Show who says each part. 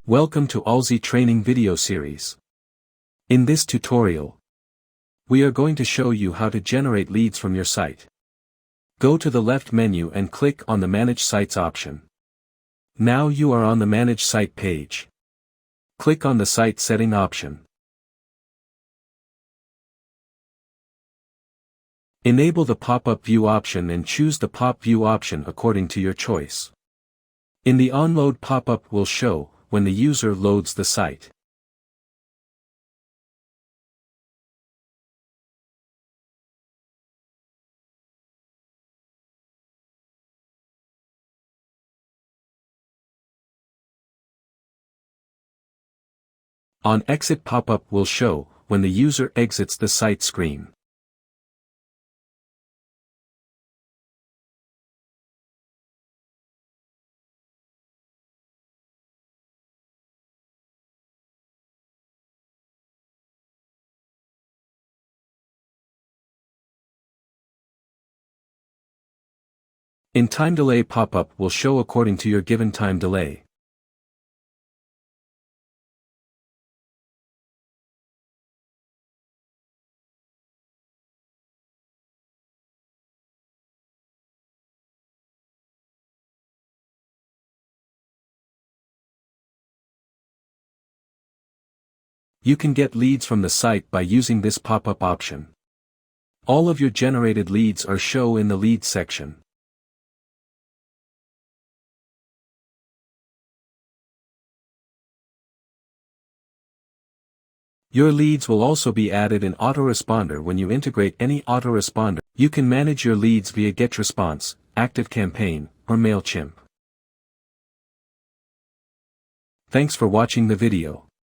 Speaker 1: Welcome to Olzzy training video series. In this tutorial, we are going to show you how to generate leads from your site. Go to the left menu and click on the Manage Sites option. Now you are on the Manage Site page. Click on the Site Setting option. Enable the Pop-up View option and choose the Pop View option according to your choice. In the onload pop-up will show when the user loads the site. On exit pop-up will show when the user exits the site screen. In time delay pop-up will show according to your given time delay. You can get leads from the site by using this pop-up option. All of your generated leads are shown in the Leads section. Your leads will also be added in autoresponder when you integrate any autoresponder. You can manage your leads via GetResponse, ActiveCampaign, or MailChimp. Thanks for watching the video.